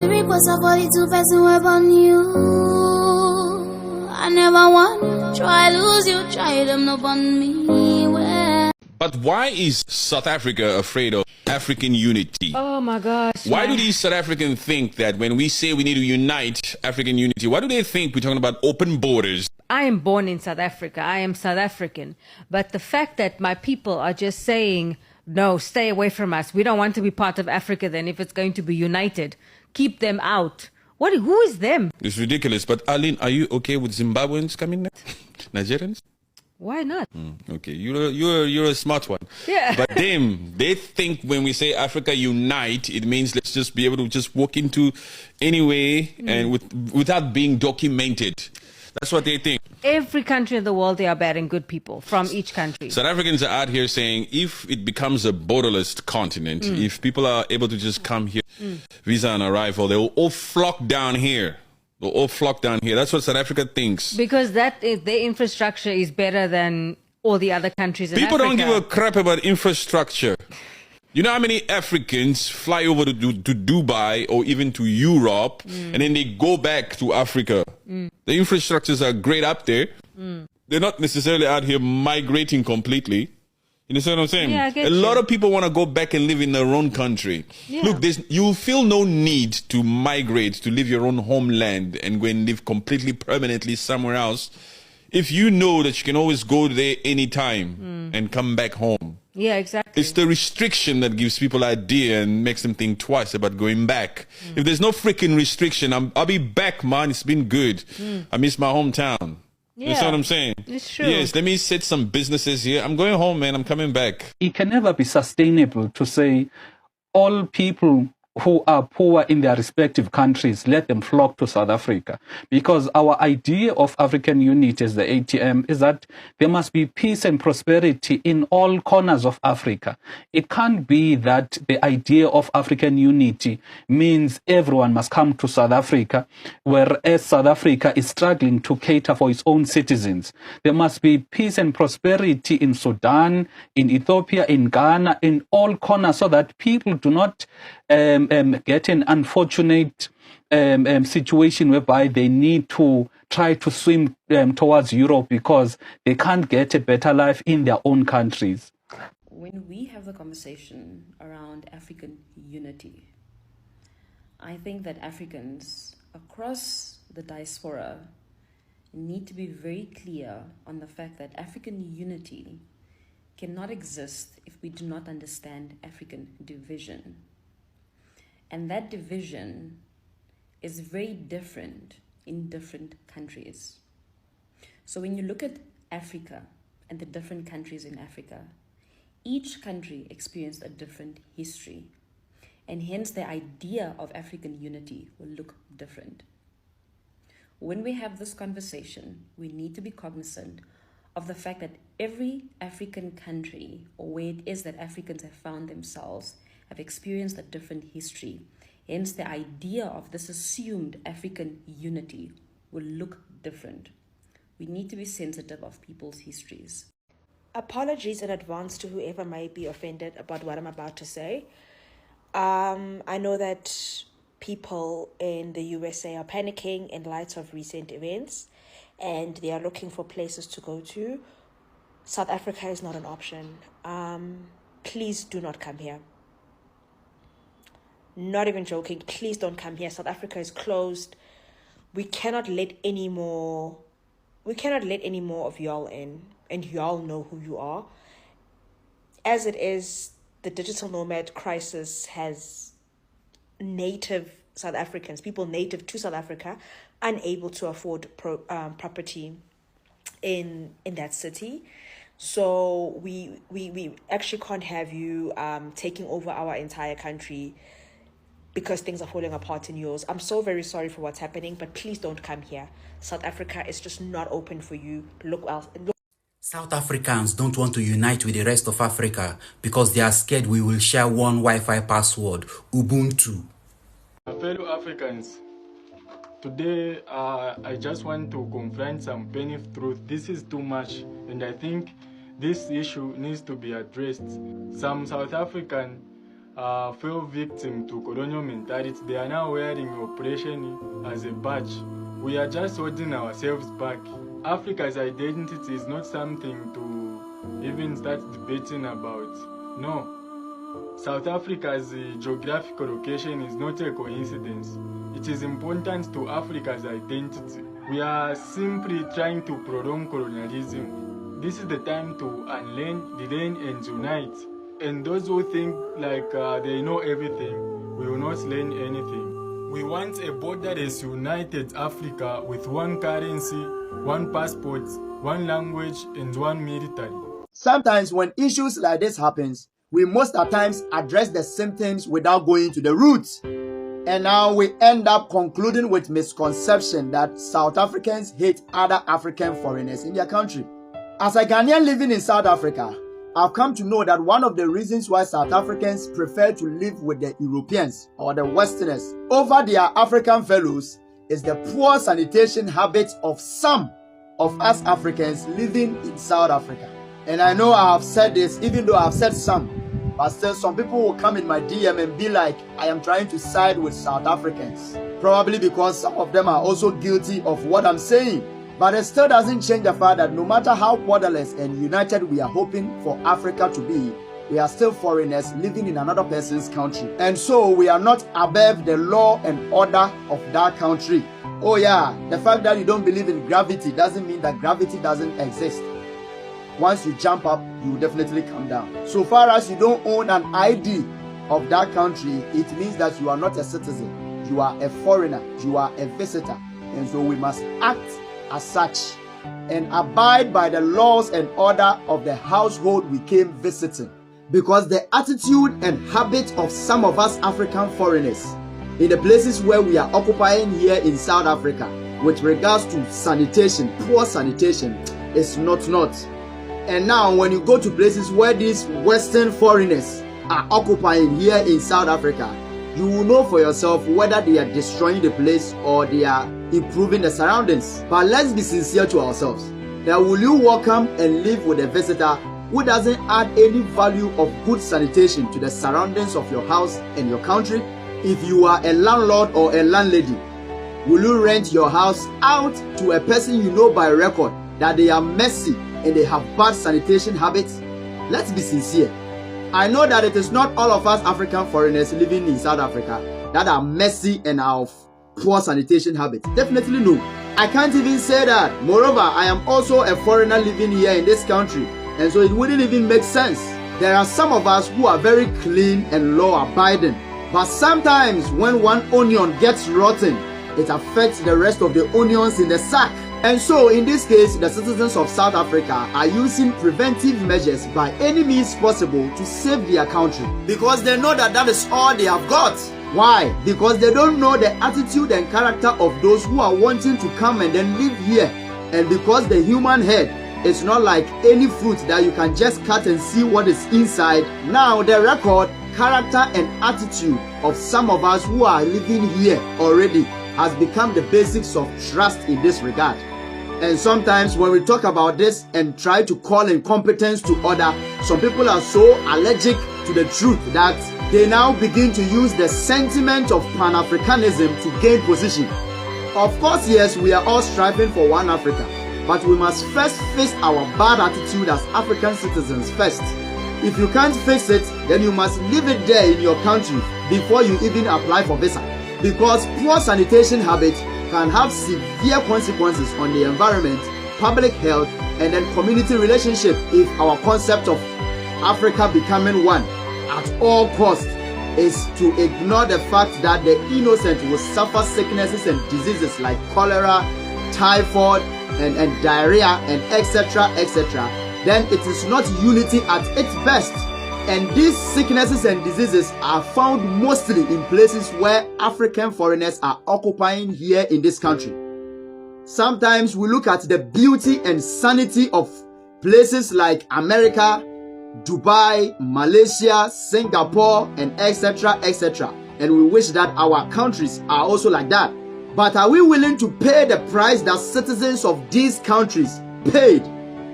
The request of 42 person were on you. I never won. Try lose you, try them up on me. Well. But why is South Africa afraid of African unity? Oh my gosh. Why do these South Africans think that when we say we need to unite African unity, why do they think we're talking about open borders? I am born in South Africa. I am South African. But the fact that my people are just saying, no, stay away from us. We don't want to be part of Africa then if it's going to be united. Keep them out. Who is them? It's ridiculous. But Aline, are you okay with Zimbabweans coming next? Nigerians? Why not? Okay, you're a smart one. Yeah. But they think when we say Africa unite, it means let's just be able to just walk into anyway and without being documented. That's what they think. Every country in the world, they are bad and good people from each country. South Africans are out here saying if it becomes a borderless continent, if people are able to just come here, visa on arrival, they will all flock down here. They'll all flock down here. That's what South Africa thinks. Because their infrastructure is better than all the other countries in People Africa. don't give a crap about infrastructure. You know how many Africans fly over to Dubai or even to Europe and then they go back to Africa? The infrastructures are great up there. They're not necessarily out here migrating completely. You understand what I'm saying? Yeah, I get a lot of people want to go back and live in their own country. Yeah. Look, you'll feel no need to migrate, to leave your own homeland and go and live completely permanently somewhere else if you know that you can always go there anytime and come back home. Yeah, exactly. It's the restriction that gives people idea and makes them think twice about going back. If there's no freaking restriction, I'll be back, man. It's been good. I miss my hometown. Yeah, You see what I'm saying? it's true. Yes, let me set some businesses here. I'm going home, man. I'm coming back. It can never be sustainable to say all people who are poor in their respective countries, let them flock to South Africa. Because our idea of African unity as the ATM is that there must be peace and prosperity in all corners of Africa. It can't be that the idea of African unity means everyone must come to South Africa, whereas South Africa is struggling to cater for its own citizens. There must be peace and prosperity in Sudan, in Ethiopia, in Ghana, in all corners, so that people do not get an unfortunate situation whereby they need to try to swim towards Europe because they can't get a better life in their own countries. When we have the conversation around African unity, I think that Africans across the diaspora need to be very clear on the fact that African unity cannot exist if we do not understand African division. And that division is very different in different countries. So when you look at Africa and the different countries in Africa, each country experienced a different history. And hence the idea of African unity will look different. When we have this conversation, we need to be cognizant of the fact that every African country, or where it is that Africans have found themselves, have experienced a different history. Hence, the idea of this assumed African unity will look different. We need to be sensitive of people's histories. Apologies in advance to whoever may be offended about what I'm about to say. I know that people in the USA are panicking in light of recent events and they are looking for places to go to. South Africa is not an option. Please do not come here. Not even joking. Please don't come here. South Africa is closed. We cannot let any more of y'all in, and y'all know who you are. As it is, the digital nomad crisis has native South Africans, people native to South Africa, unable to afford property in that city. So we actually can't have you taking over our entire country because things are falling apart in yours. I'm so very sorry for what's happening, but please don't come here. South Africa is just not open for you. Look else. South Africans don't want to unite with the rest of Africa because they are scared we will share one Wi-Fi password, Ubuntu. Fellow Africans, today I just want to confront some painful truth. This is too much, and I think this issue needs to be addressed. Some South African fell victim to colonial mentality. They are now wearing oppression as a badge. We are just holding ourselves back. Africa's identity is not something to even start debating about. No. South Africa's geographical location is not a coincidence. It is important to Africa's identity. We are simply trying to prolong colonialism. This is the time to unlearn, relearn, and unite. And those who think like they know everything will not learn anything. We want a borderless united Africa with one currency, one passport, one language, and one military. Sometimes when issues like this happens, we most at times address the symptoms without going to the roots. And now we end up concluding with misconception that South Africans hate other African foreigners in their country. As a Ghanaian living in South Africa, I've come to know that one of the reasons why South Africans prefer to live with the Europeans or the Westerners over their African fellows is the poor sanitation habits of some of us Africans living in South Africa. And I know I have said this, even though I have said some, but still some people will come in my DM and be like, I am trying to side with South Africans. Probably because some of them are also guilty of what I'm saying. But it still doesn't change the fact that no matter how borderless and united we are hoping for Africa to be, we are still foreigners living in another person's country. And so we are not above the law and order of that country. Oh yeah, the fact that you don't believe in gravity doesn't mean that gravity doesn't exist. Once you jump up, you will definitely come down. So far as you don't own an ID of that country, it means that you are not a citizen. You are a foreigner. You are a visitor. And so we must act as such and abide by the laws and order of the household we came visiting. Because the attitude and habit of some of us African foreigners in the places where we are occupying here in South Africa with regards to sanitation, poor sanitation, is not. And now when you go to places where these Western foreigners are occupying here in South Africa, you will know for yourself whether they are destroying the place or they are improving the surroundings. But let's be sincere to ourselves. Now, will you welcome and live with a visitor who doesn't add any value of good sanitation to the surroundings of your house and your country? If you are a landlord or a landlady, will you rent your house out to a person you know by record that they are messy and they have bad sanitation habits? Let's be sincere. I know that it is not all of us African foreigners living in South Africa that are messy and are of poor sanitation habits. Definitely no. I can't even say that. Moreover, I am also a foreigner living here in this country, and so it wouldn't even make sense. There are some of us who are very clean and law-abiding, but sometimes when one onion gets rotten, it affects the rest of the onions in the sack. And so, in this case, the citizens of South Africa are using preventive measures by any means possible to save their country. Because they know that that is all they have got. Why? Because they don't know the attitude and character of those who are wanting to come and then live here. And because the human head is not like any fruit that you can just cut and see what is inside. Now, the record, character and attitude of some of us who are living here already has become the basics of trust in this regard. And sometimes when we talk about this and try to call incompetence to order, some people are so allergic to the truth that they now begin to use the sentiment of Pan-Africanism to gain position. Of course, yes, we are all striving for one Africa, but we must first face our bad attitude as African citizens first. If you can't fix it, then you must leave it there in your country before you even apply for visa. Because poor sanitation habits can have severe consequences on the environment, public health, and then community relationship if our concept of Africa becoming one at all costs is to ignore the fact that the innocent will suffer sicknesses and diseases like cholera, typhoid, and diarrhea, and etc., then it is not unity at its best. And these sicknesses and diseases are found mostly in places where African foreigners are occupying here in this country. Sometimes we look at the beauty and sanity of places like America, Dubai, Malaysia, Singapore, and etc., and we wish that our countries are also like that. But are we willing to pay the price that citizens of these countries paid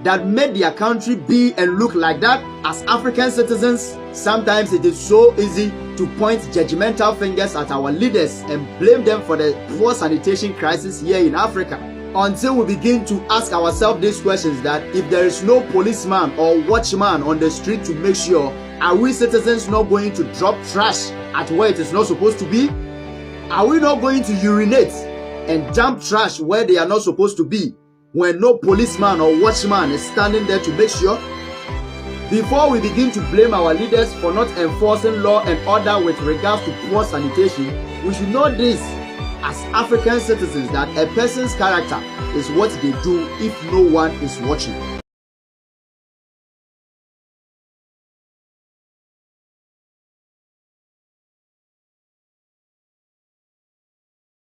that made their country be and look like that? As African citizens, sometimes it is so easy to point judgmental fingers at our leaders and blame them for the poor sanitation crisis here in Africa. Until we begin to ask ourselves these questions, that if there is no policeman or watchman on the street to make sure, are we citizens not going to drop trash at where it is not supposed to be? Are we not going to urinate and dump trash where they are not supposed to be when no policeman or watchman is standing there to make sure? Before we begin to blame our leaders for not enforcing law and order with regards to poor sanitation, we should know this as African citizens, that a person's character is what they do if no one is watching.